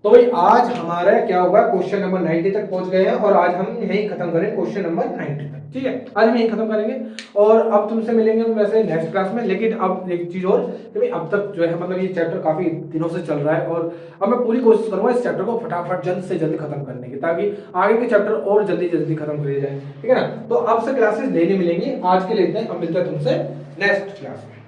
तो भाई आज हमारा क्या होगा क्वेश्चन नंबर 90 तक पहुंच गए हैं और आज हम यही खत्म करें क्वेश्चन नंबर 90 तक। ठीक है, आज हम यही खत्म करेंगे और अब तुमसे मिलेंगे हम वैसे नेक्स्ट क्लास में। लेकिन अब एक चीज और कि भाई अब तक जो है मतलब ये चैप्टर काफी दिनों से चल रहा है और अब मैं पूरी कोशिश करूंगा इस चैप्टर को फटाफट जल्द से जल्द खत्म करने की, ताकि आगे के चैप्टर और जल्दी जल्दी खत्म कर जाए। ठीक है ना, तो अब से क्लासेस डेली मिलेंगी। आज के लिए इतना ही, अब मिलते हैं तुमसे नेक्स्ट क्लास में।